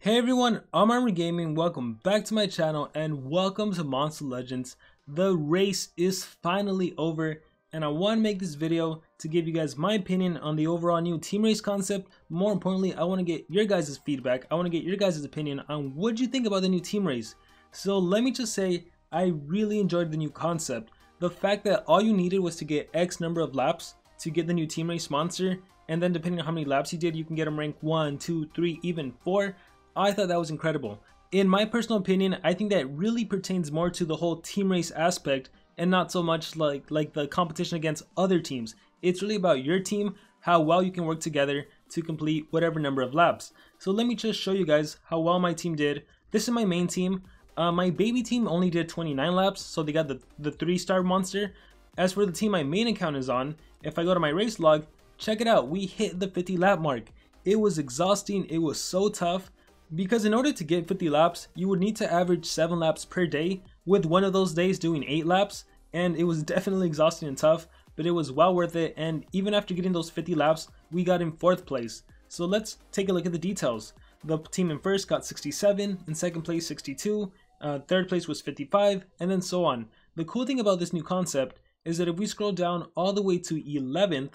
Hey everyone, I'm Armor Gaming. Welcome back to my channel and welcome to Monster Legends. The race is finally over and I want to make this video to give you guys my opinion on the overall new team race concept. More importantly, I want to get your guys' feedback. I want to get your guys' opinion on what you think about the new team race. So let me just say, I really enjoyed the new concept. The fact that all you needed was to get X number of laps to get the new team race monster, and then depending on how many laps you did, you can get them rank 1, 2, 3, even 4. I thought that was incredible. In my personal opinion, I think that really pertains more to the whole team race aspect and not so much like the competition against other teams. It's really about your team, how well you can work together to complete whatever number of laps. So let me just show you guys how well my team did. This is my main team. My baby team only did 29 laps, so they got the 3-star monster. As for the team my main account is on, if I go to my race log, check it out, we hit the 50 lap mark. It was exhausting, it was so tough. Because in order to get 50 laps, you would need to average 7 laps per day, with one of those days doing 8 laps, and it was definitely exhausting and tough, but it was well worth it. And even after getting those 50 laps, we got in 4th place. So let's take a look at the details. The team in first got 67, in second place 62, third place was 55, and then so on. The cool thing about this new concept is that if we scroll down all the way to 11th,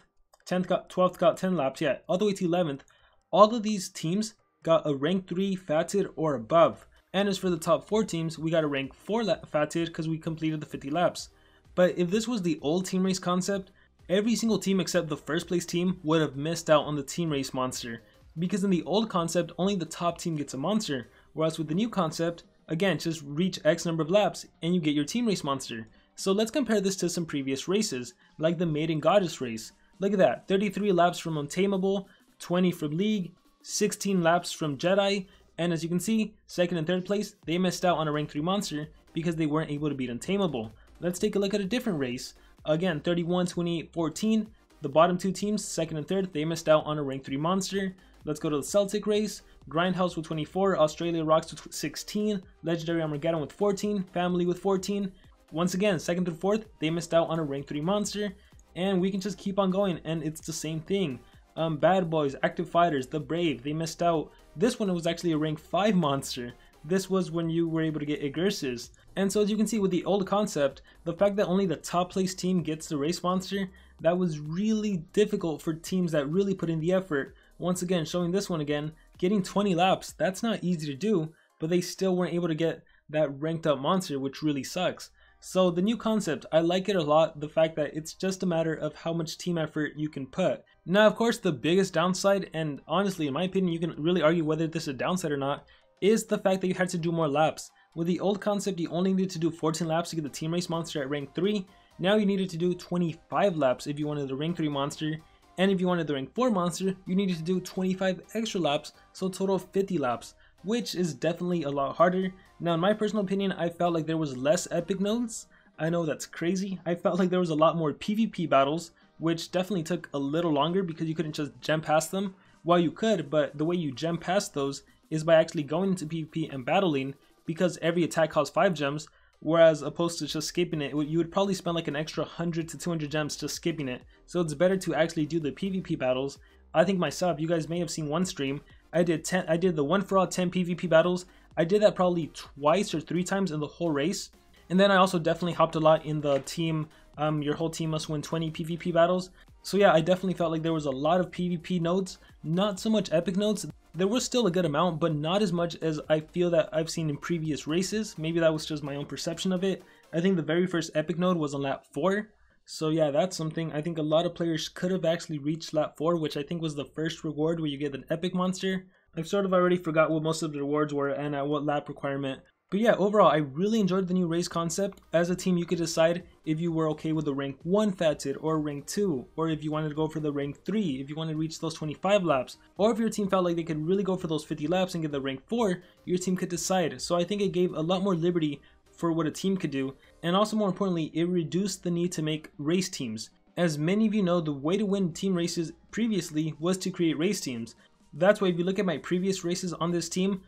12th got 10 laps, yeah, all the way to 11th, all of these teams got a rank 3 fatted or above. And as for the top 4 teams, we got a rank 4 fatted because we completed the 50 laps. But if this was the old team race concept, every single team except the first place team would have missed out on the team race monster. Because in the old concept, only the top team gets a monster. Whereas with the new concept, again, just reach X number of laps and you get your team race monster. So let's compare this to some previous races, like the Maiden Goddess race. Look at that, 33 laps from Untamable, 20 from League, 16 laps from Jedi, and as you can see, second and third place, they missed out on a rank 3 monster because they weren't able to beat Untamable. Let's take a look at a different race. Again, 31, 28, 14, the bottom 2 teams, second and third, they missed out on a rank 3 monster. Let's go to the Celtic race. Grindhouse with 24, Australia Rocks with 16, Legendary Armageddon with 14, Family with 14. Once again, second through fourth, they missed out on a rank 3 monster, and we can just keep on going, and it's the same thing. Bad Boys, Active Fighters, The Brave, they missed out. This one was actually a rank 5 monster. This was when you were able to get Igurses. And so as you can see with the old concept, the fact that only the top place team gets the race monster, that was really difficult for teams that really put in the effort. Once again, showing this one again, getting 20 laps, that's not easy to do, but they still weren't able to get that ranked up monster, which really sucks. So the new concept, I like it a lot, the fact that it's just a matter of how much team effort you can put. Now of course the biggest downside, and honestly in my opinion you can really argue whether this is a downside or not, is the fact that you had to do more laps. With the old concept you only needed to do 14 laps to get the team race monster at rank 3, now you needed to do 25 laps if you wanted the rank 3 monster, and if you wanted the rank 4 monster you needed to do 25 extra laps, so total of 50 laps. Which is definitely a lot harder. Now in my personal opinion, I felt like there was less epic nodes. I know that's crazy. I felt like there was a lot more PvP battles, which definitely took a little longer because you couldn't just gem past them. Well, you could, but the way you gem past those is by actually going into PvP and battling, because every attack costs 5 gems, whereas opposed to just skipping it, you would probably spend like an extra 100 to 200 gems just skipping it. So it's better to actually do the PvP battles. I think myself, you guys may have seen one stream, I did the 1 for all 10 PvP battles. I did that probably twice or 3 times in the whole race. And then I also definitely hopped a lot in the team, your whole team must win 20 PvP battles. So yeah, I definitely felt like there was a lot of PvP nodes, not so much epic nodes. There was still a good amount, but not as much as I feel that I've seen in previous races. Maybe that was just my own perception of it. I think the very first epic node was on lap 4. So yeah, that's something. I think a lot of players could have actually reached lap 4, which I think was the first reward where you get an epic monster. I've sort of already forgot what most of the rewards were and at what lap requirement. But yeah, overall, I really enjoyed the new race concept. As a team, you could decide if you were okay with the rank 1 fatted or rank 2, or if you wanted to go for the rank 3, if you wanted to reach those 25 laps, or if your team felt like they could really go for those 50 laps and get the rank 4, your team could decide. So I think it gave a lot more liberty for what a team could do, and also more importantly, it reduced the need to make race teams. As many of you know, the way to win team races previously was to create race teams. That's why if you look at my previous races on this team,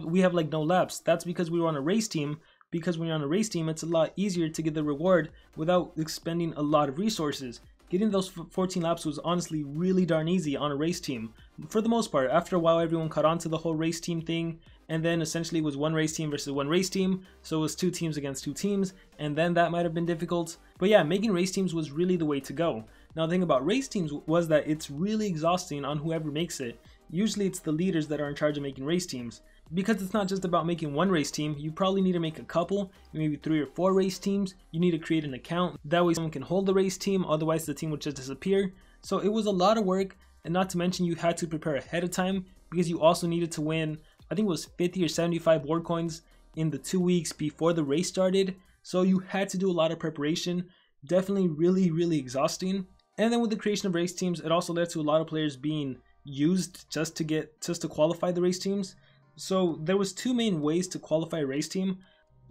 we have like no laps. That's because we were on a race team, because when you're on a race team, it's a lot easier to get the reward without expending a lot of resources. getting those 14 laps was honestly really darn easy on a race team. For the most part, after a while everyone caught on to the whole race team thing, and then essentially it was one race team versus one race team, so it was 2 teams against 2 teams, and then that might have been difficult. But yeah, making race teams was really the way to go. Now the thing about race teams was that it's really exhausting on whoever makes it. Usually it's the leaders that are in charge of making race teams. Because it's not just about making one race team, you probably need to make a couple, maybe 3 or 4 race teams. You need to create an account, that way someone can hold the race team, otherwise the team would just disappear. So it was a lot of work, and not to mention you had to prepare ahead of time, because you also needed to win, I think it was 50 or 75 war coins in the 2 weeks before the race started. So you had to do a lot of preparation, definitely really exhausting. And then with the creation of race teams, it also led to a lot of players being used just to qualify the race teams. So there was 2 main ways to qualify a race team.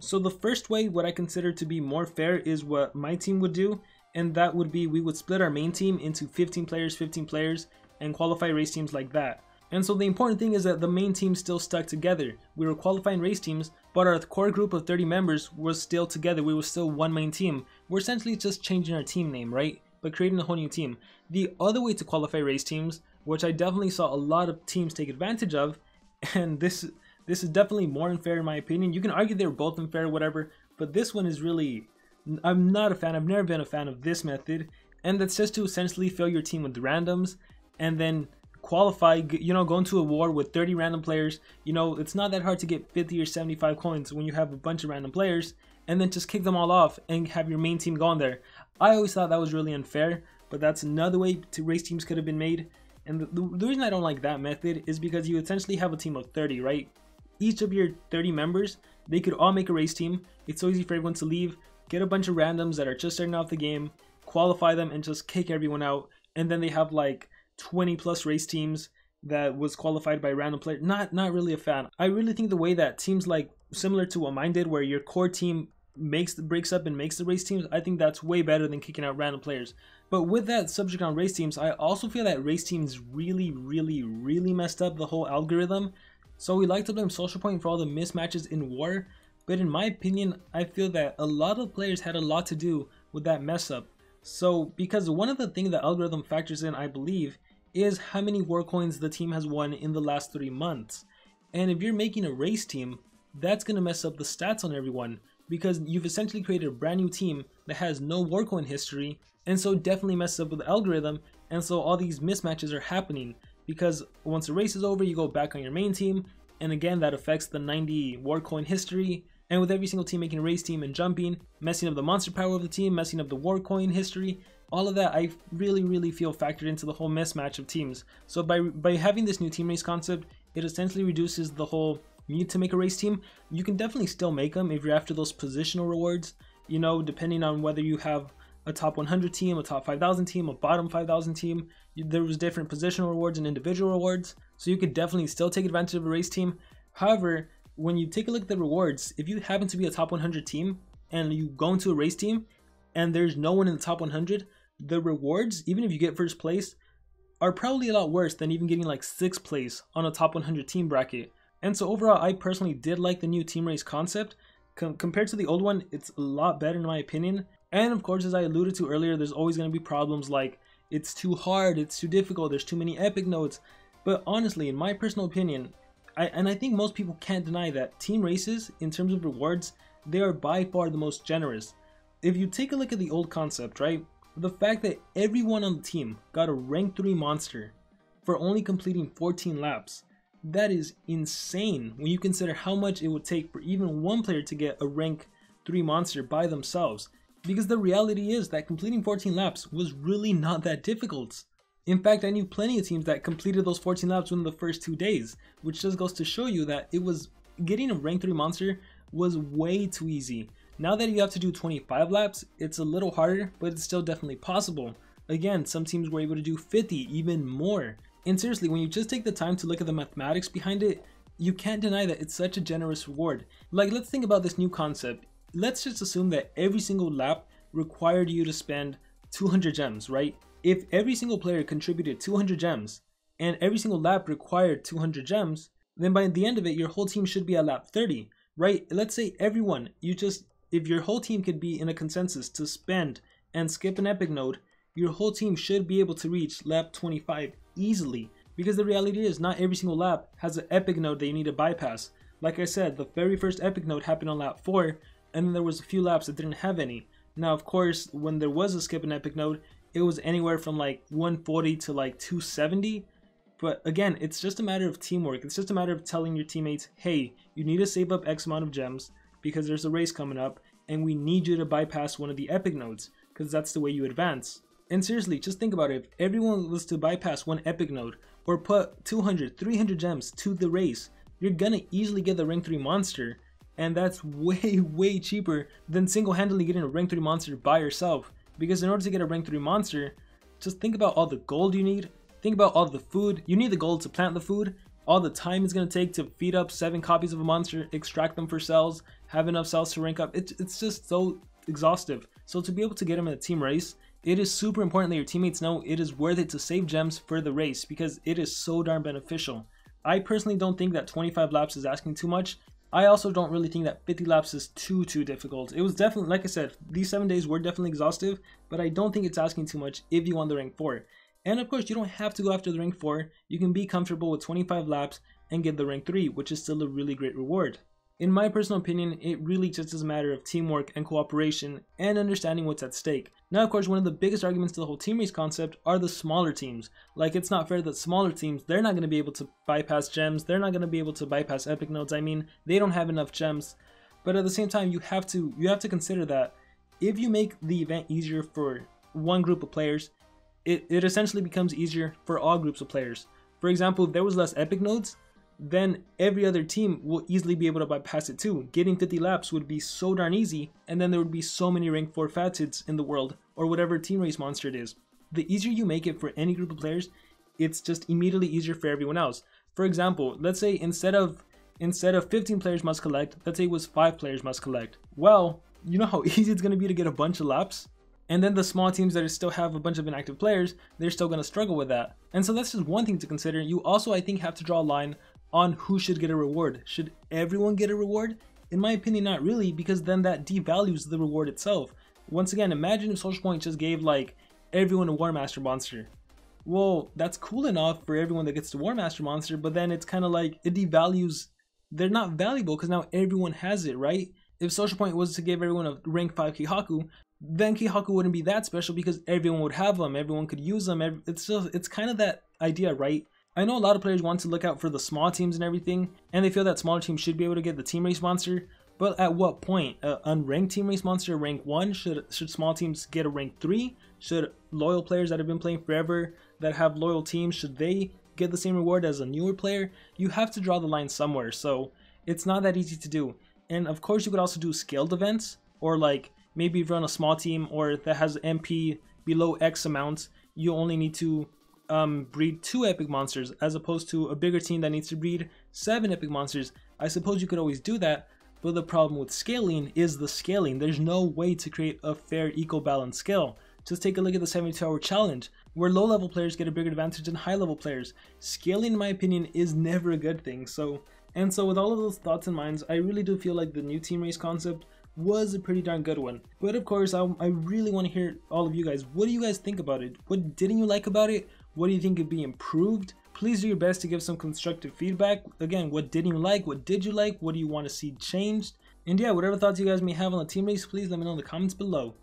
So the first way, what I consider to be more fair, is what my team would do, and that would be we would split our main team into 15 players and qualify race teams like that. And so the important thing is that the main team still stuck together. We were qualifying race teams, but our core group of 30 members was still together. We were still one main team. We're essentially just changing our team name, right? But creating a whole new team. The other way to qualify race teams, which I definitely saw a lot of teams take advantage of, and this is definitely more unfair in my opinion. You can argue they're both unfair, whatever, but this one is really, I'm not a fan. I've never been a fan of this method, and that's just to essentially fill your team with randoms and then qualify, you know, go into a war with 30 random players. You know, it's not that hard to get 50 or 75 coins when you have a bunch of random players, and then just kick them all off and have your main team go on there. I always thought that was really unfair, but that's another way to race teams could have been made. And the reason I don't like that method is because you essentially have a team of 30, right? Each of your 30 members, they could all make a race team. It's so easy for everyone to leave, get a bunch of randoms that are just starting off the game, qualify them, and just kick everyone out. And then they have like 20 plus race teams that was qualified by random players. Not really a fan. I really think the way that teams like similar to what mine did, where your core team breaks up and makes the race teams, I think that's way better than kicking out random players. But with that subject on race teams, I also feel that race teams really messed up the whole algorithm. So we like to blame Social Point for all the mismatches in war, but in my opinion, I feel that a lot of players had a lot to do with that mess up. So because one of the things the algorithm factors in, I believe, is how many war coins the team has won in the last 3 months. And if you're making a race team, that's going to mess up the stats on everyone, because you've essentially created a brand new team that has no war coin history, and so definitely messes up with the algorithm. And so all these mismatches are happening, because once the race is over, you go back on your main team, and again that affects the 90 war coin history. And with every single team making a race team and jumping, messing up the monster power of the team, messing up the war coin history, all of that I really feel factored into the whole mismatch of teams. So by having this new team race concept, it essentially reduces the whole need to make a race team. You can definitely still make them if you're after those positional rewards, you know, depending on whether you have a top 100 team, a top 5,000 team, a bottom 5,000 team. There was different positional rewards and individual rewards, so you could definitely still take advantage of a race team. However, when you take a look at the rewards, if you happen to be a top 100 team and you go into a race team and there's no one in the top 100, the rewards, even if you get first place, are probably a lot worse than even getting like 6th place on a top 100 team bracket. And so overall, I personally did like the new team race concept. Compared to the old one, it's a lot better in my opinion. And of course, as I alluded to earlier, there's always going to be problems like it's too hard, it's too difficult, there's too many epic nodes. But honestly, in my personal opinion, I think most people can't deny that team races, in terms of rewards, they are by far the most generous. If you take a look at the old concept, right, the fact that everyone on the team got a rank 3 monster for only completing 14 laps, that is insane when you consider how much it would take for even one player to get a rank 3 monster by themselves. Because the reality is that completing 14 laps was really not that difficult. In fact, I knew plenty of teams that completed those 14 laps within the first 2 days, which just goes to show you that it was getting a rank 3 monster was way too easy. Now that you have to do 25 laps, it's a little harder, but it's still definitely possible. Again, some teams were able to do 50, even more. And seriously, when you just take the time to look at the mathematics behind it, you can't deny that it's such a generous reward. Like, let's think about this new concept. Let's just assume that every single lap required you to spend 200 gems, right? If every single player contributed 200 gems and every single lap required 200 gems, then by the end of it, your whole team should be at lap 30, right? Let's say everyone, if your whole team could be in a consensus to spend and skip an epic node, your whole team should be able to reach lap 25 easily. Because the reality is, not every single lap has an epic node that you need to bypass. Like I said, the very first epic node happened on lap 4, and then there was a few laps that didn't have any. Now of course, when there was a skip an epic node, it was anywhere from like 140 to like 270. But again, it's just a matter of teamwork. It's just a matter of telling your teammates, hey, you need to save up X amount of gems because there's a race coming up, and we need you to bypass one of the epic nodes, because that's the way you advance. And seriously, just think about it. If everyone was to bypass one epic node, or put 200, 300 gems to the race, you're gonna easily get the rank 3 monster. And that's way cheaper than single-handedly getting a rank 3 monster by yourself. Because in order to get a rank 3 monster, just think about all the gold you need. Think about all the food. You need the gold to plant the food. All the time it's going to take to feed up 7 copies of a monster, extract them for cells, have enough cells to rank up. It's just so exhaustive. So to be able to get them in a team race, it is super important that your teammates know it is worth it to save gems for the race, because it is so darn beneficial. I personally don't think that 25 laps is asking too much. I also don't really think that 50 laps is too difficult. It was definitely, like I said, these 7 days were definitely exhaustive, but I don't think it's asking too much if you want the rank 4. And of course, you don't have to go after the rank 4. You can be comfortable with 25 laps and get the rank 3, which is still a really great reward. In my personal opinion, it really just is a matter of teamwork and cooperation and understanding what's at stake. Now, of course, one of the biggest arguments to the whole team race concept are the smaller teams. Like, it's not fair that smaller teams, they're not going to be able to bypass gems. They're not going to be able to bypass epic nodes. I mean, they don't have enough gems. But at the same time, you have to consider that if you make the event easier for one group of players, it essentially becomes easier for all groups of players. For example, if there was less epic nodes, then every other team will easily be able to bypass it too. Getting 50 laps would be so darn easy, and then there would be so many rank 4 facets in the world, or whatever team race monster it is. The easier you make it for any group of players, it's just immediately easier for everyone else. For example, let's say instead of 15 players must collect, let's say it was 5 players must collect. Well, you know how easy it's going to be to get a bunch of laps? And then the small teams that still have a bunch of inactive players, they're still going to struggle with that. And so that's just one thing to consider. You also, I think, have to draw a line on who should get a reward. Should everyone get a reward? In my opinion, not really, because then that devalues the reward itself. Once again, imagine if Social Point just gave like everyone a War Master monster. Well, that's cool enough for everyone that gets the War Master monster, but then it's kind of like it devalues. They're not valuable because now everyone has it, right? If Social Point was to give everyone a rank 5 Kihaku, then Kihaku wouldn't be that special because everyone would have them, everyone could use them. It's kind of that idea, right? I know a lot of players want to look out for the small teams and everything, and they feel that smaller teams should be able to get the team race monster, but at what point? Unranked team race monster rank 1? Should small teams get a rank 3? Should loyal players that have been playing forever, that have loyal teams, should they get the same reward as a newer player? You have to draw the line somewhere, so it's not that easy to do. And of course you could also do scaled events, or like maybe if you're on a small team or that has MP below X amount, you only need to breed 2 epic monsters as opposed to a bigger team that needs to breed 7 epic monsters. I suppose you could always do that, but the problem with scaling is the scaling. There's no way to create a fair equal balanced scale. Just take a look at the 72-hour challenge, where low level players get a bigger advantage than high level players. Scaling, in my opinion, is never a good thing. So with all of those thoughts in mind, I really do feel like the new team race concept was a pretty darn good one. But of course, I really want to hear all of you guys. What do you guys think about it? What didn't you like about it? What do you think could be improved? Please do your best to give some constructive feedback. Again, what didn't you like? What did you like? What do you want to see changed? And yeah, whatever thoughts you guys may have on the team race, please let me know in the comments below.